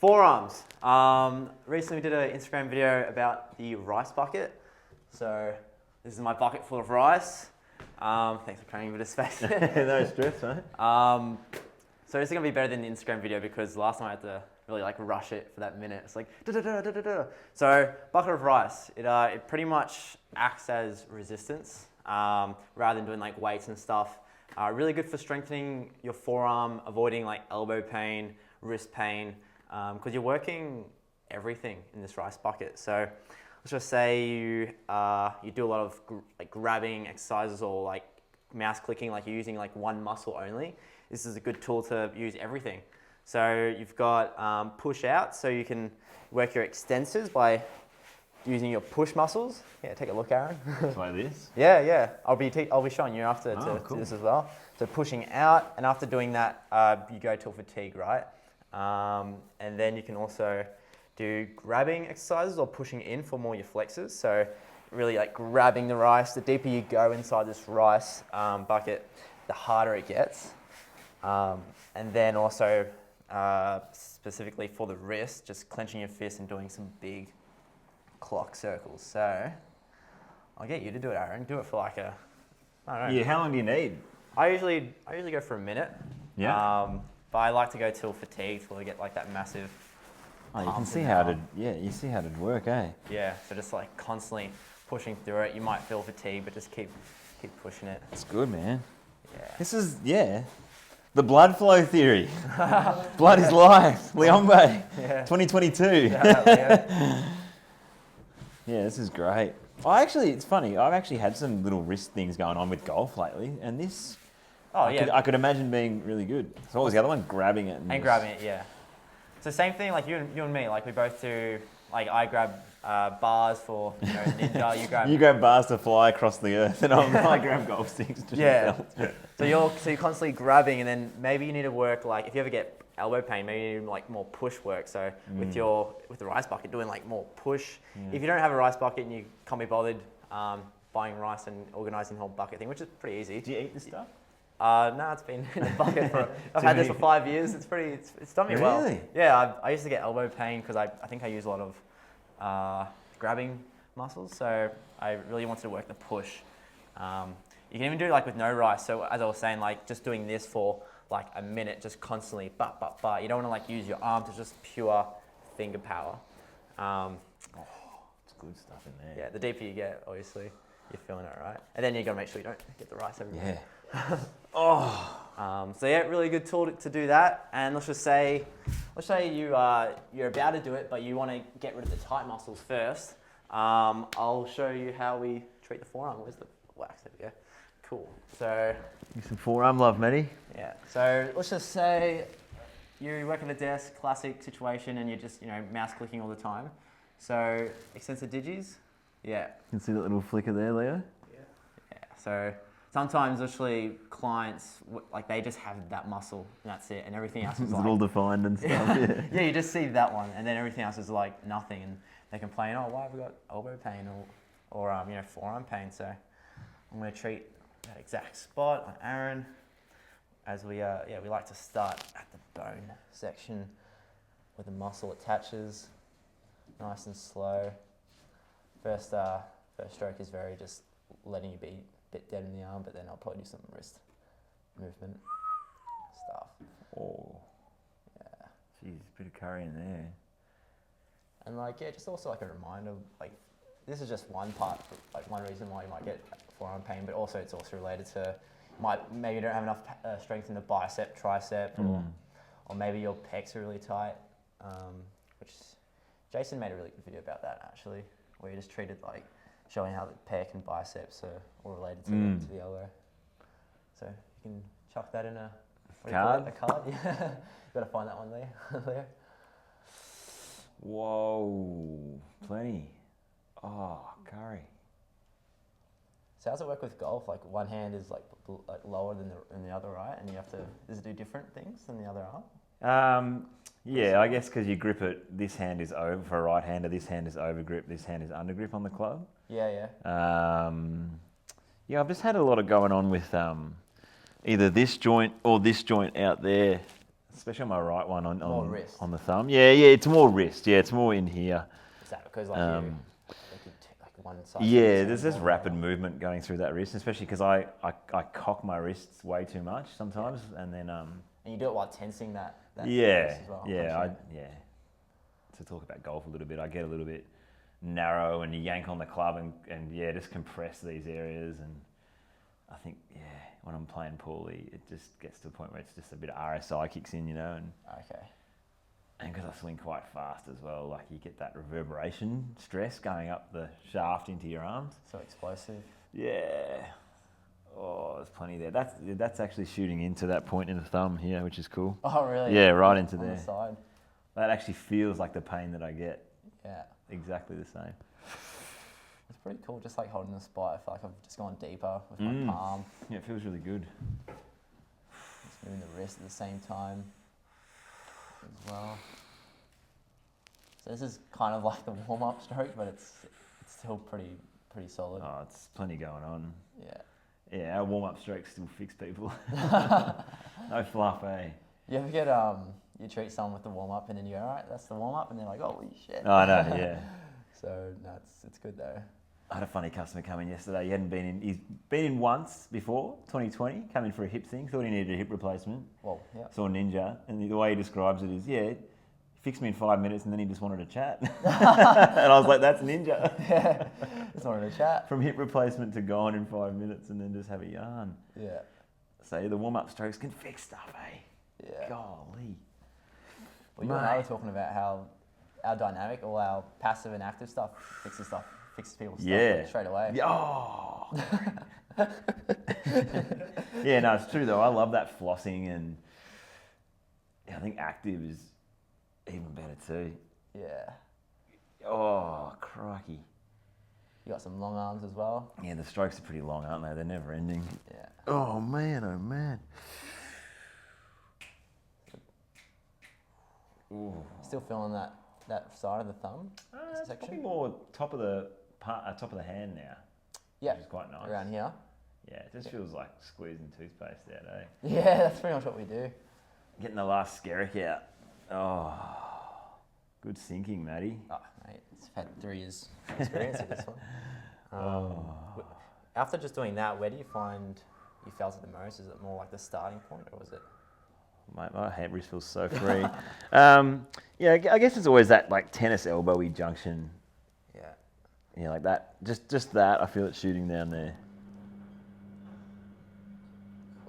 Forearms. Recently we did an Instagram video about the rice bucket. So this is my bucket full of rice. Thanks for creating a bit of space. No stress, mate. So this is gonna be better than the Instagram video because last time I had to really like rush it for that minute. It's like da-da-da-da-da-da. So bucket of rice, it pretty much acts as resistance rather than doing like weights and stuff. Really good for strengthening your forearm, avoiding like elbow pain, wrist pain, because you're working everything in this rice bucket. So let's just say you do a lot of like grabbing exercises or like mouse clicking, like you're using like one muscle only. This is a good tool to use everything. So you've got push out, so you can work your extensors by using your push muscles. Yeah, take a look, Aaron. Like this? Yeah. I'll be showing you after Oh, to cool. do this as well. So pushing out, and after doing that, you go till fatigue, right? And then you can also do grabbing exercises or pushing in for more your flexors. So really like grabbing the rice. The deeper you go inside this rice bucket, the harder it gets. And then also specifically for the wrist, just clenching your fist and doing some big clock circles. So I'll get you to do it, Aaron. Do it for like I don't know. Yeah, how long do you need? I usually go for a minute. Yeah. But I like to go till fatigued till I get like that massive. Oh, you can pump see in how the to, arm. you see how to work, eh? Yeah. So just like constantly pushing through it. You might feel fatigued, but just keep pushing it. It's good, man. Yeah. This is, the blood flow theory. Blood is life. Liombe, Yeah. 2022. Yeah. Yeah, this is great. It's funny. I've actually had some little wrist things going on with golf lately, and this, Oh I yeah. could imagine being really good. So what was the other one? Grabbing it. And grabbing it, yeah. So same thing, like you and me, like we both do. Like I grab bars for ninja. You grab. bars to fly across the earth, and I grab golf sticks to Yeah. shoot So you're constantly grabbing, and then maybe you need to work like if you ever get elbow pain, maybe you need like more push work. So with the rice bucket, doing like more push. If you don't have a rice bucket and you can't be bothered buying rice and organising the whole bucket thing, which is pretty easy. Do you eat this stuff? No, it's been in the bucket for. I've had this for 5 years. It's done me well. Really? Yeah, I used to get elbow pain because I think I use a lot of grabbing muscles. So I really wanted to work the push. You can even do it like with no rice. So as I was saying, like just doing this for like a minute, just constantly, but. You don't want to like use your arms. It's just pure finger power. It's good stuff in there. Yeah, the deeper you get, obviously, you're feeling it, right? And then you got to make sure you don't get the rice everywhere. Yeah. So yeah, really good tool to do that. And let's say you're about to do it, but you want to get rid of the tight muscles first. I'll show you how we treat the forearm. Where's the wax? There we go. Cool. So Some forearm love, Matty. yeah. So let's just say you work at a desk, classic situation, and you're just mouse clicking all the time. So extensor digis. Yeah. You can see that little flicker there, Leo. Yeah. So sometimes actually clients like they just have that muscle and that's it, and everything else is It's like all defined and stuff. Yeah. yeah, you just see that one, and then everything else is like nothing, and they complain, oh, why have we got elbow pain or forearm pain? So I'm going to treat that exact spot on Aaron, as we like to start at the bone section where the muscle attaches, nice and slow. First stroke is very just letting you be a bit dead in the arm, but then I'll probably do some wrist movement stuff. Oh. Yeah. Jeez, bit of curry in there. And just also like a reminder, like this is just one part, like one reason why you might get forearm pain, but also it's also related to maybe you don't have enough strength in the bicep, tricep, or maybe your pecs are really tight, which Jason made a really good video about that actually, where he just treated like showing how the pec and biceps are all related to the elbow. So you can chuck that in a card. A card, yeah. You gotta find that one there. Whoa, plenty. Oh, curry. So how's it work with golf? Like one hand is like lower than the other, right? And does it do different things than the other arm? Yeah, I guess because you grip it, this hand is over for a right hander, this hand is over grip, this hand is under grip on the club. Yeah. Yeah, I've just had a lot of going on with either this joint or this joint out there. especially on my right one More wrist. on the thumb. Yeah, it's more wrist. Yeah, it's more in here. Is that because like one side? Yeah, there's this rapid movement going through that wrist, especially because I cock my wrists way too much sometimes, and then And you do it while tensing that yeah, wrist as well. yeah. To talk about golf a little bit, I get a little bit narrow and yank on the club and just compress these areas, and I think when I'm playing poorly, it just gets to the point where it's just a bit of RSI kicks in, and Okay. and because I swing quite fast as well, like you get that reverberation stress going up the shaft into your arms. So explosive. Yeah. Oh, there's plenty there. That's actually shooting into that point in the thumb here, which is cool. Oh, really? Yeah, right into on there. The side. That actually feels like the pain that I get. Yeah. Exactly the same. It's pretty cool, just like holding the spot. I feel like I've just gone deeper with my palm. Yeah, it feels really good. Just moving the wrist at the same time as well. So this is kind of like the warm-up stroke, but it's still pretty solid. Oh, it's plenty going on. Yeah. Yeah, our warm-up strokes still fix people. No fluff, eh? You ever get you treat someone with the warm-up and then you go, all right, that's the warm-up, and they're like, holy shit. Oh, I know, yeah. So no, it's good though. I had a funny customer come in yesterday. He's been in once before, 2020, come in for a hip thing, thought he needed a hip replacement. Well, yeah. Saw Ninja, and the way he describes it is, fixed me in 5 minutes and then he just wanted to chat. And I was like, that's Ninja. Yeah, just wanted to chat. From hip replacement to gone in 5 minutes and then just have a yarn. Yeah. So the warm-up strokes can fix stuff, eh? Yeah. Golly. Well, you and I were talking about how our dynamic, all our passive and active stuff fixes people's stuff like, straight away. Oh. Yeah, no, it's true though. I love that flossing, and I think active is even better too. Yeah. Oh, crikey. You got some long arms as well. Yeah, the strokes are pretty long, aren't they? They're never ending. Yeah. Oh man. Ooh. Still feeling that side of the thumb It's section? probably more top of the hand now. Yeah. Which is quite nice. Around here. Yeah, it just feels like squeezing toothpaste out, eh? Yeah, that's pretty much what we do. Getting the last skerrick out. Oh, good sinking, Matty. Oh, mate, I've had 3 years experience with this one. After just doing that, where do you find you felt it the most? Is it more like the starting point, or was it? My hand wrist feels so free. I guess it's always that like tennis elbowy junction. Yeah. Yeah, like that. Just that. I feel it shooting down there.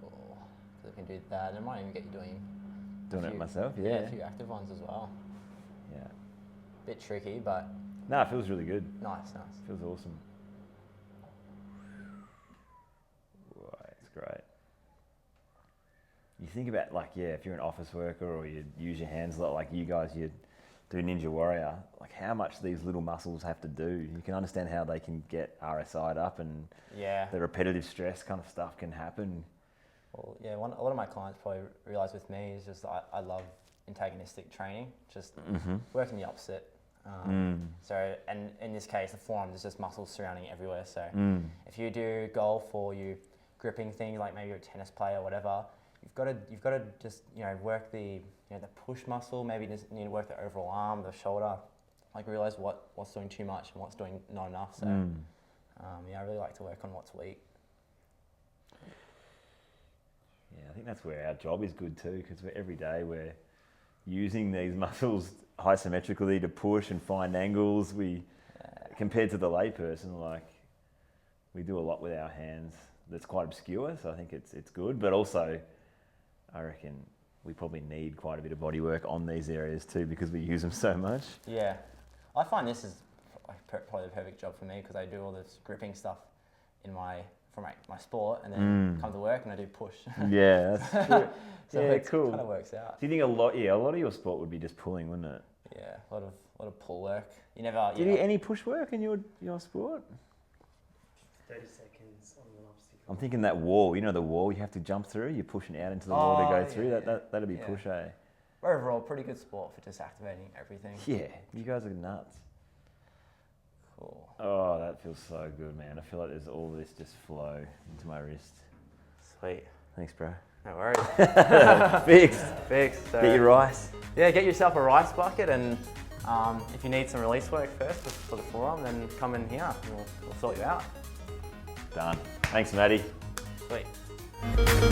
Cool. So we can do that, and it might even get you doing It myself, yeah. a few active ones as well. Yeah. Bit tricky, but No, it feels really good. nice. Feels awesome. Right, it's great. You think about if you're an office worker or you use your hands a lot, like you guys, you do Ninja Warrior, like how much these little muscles have to do. You can understand how they can get RSI'd up, and the repetitive stress kind of stuff can happen. Well, yeah, a lot of my clients probably realise with me is just I love antagonistic training, just working the opposite. So, and in this case, the forearm is just muscles surrounding everywhere. So, if you do golf or you gripping things like maybe you're a tennis player or whatever, you've got to just work the the push muscle. Maybe just need to work the overall arm, the shoulder. Like realize what's doing too much and what's doing not enough. So, I really like to work on what's weak. Yeah, I think that's where our job is good too, because every day we're using these muscles isometrically to push and find angles. Compared to the layperson, we do a lot with our hands that's quite obscure, so I think it's good, but also I reckon we probably need quite a bit of body work on these areas too, because we use them so much. Yeah, I find this is probably the perfect job for me, because I do all this gripping stuff for my sport, and then come to work and I do push. Yeah, that's true. So it cool. kind of works out. Do you think a lot of your sport would be just pulling, wouldn't it? Yeah, a lot of pull work. You never. Do you do any push work in your sport? 30 seconds on an obstacle. I'm thinking that wall. The wall you have to jump through. You're pushing out into the wall to go through. That'd be push, eh? Overall, pretty good sport for just activating everything. Yeah, you guys are nuts. Cool. Oh, that feels so good, man. I feel like there's all this just flow into my wrist. Sweet. Thanks, bro. No worries. Fixed. Fixed. So, Get your rice. yeah, get yourself a rice bucket, and if you need some release work first for the forearm, then come in here and we'll sort you out. Done. Thanks, Maddie. Sweet.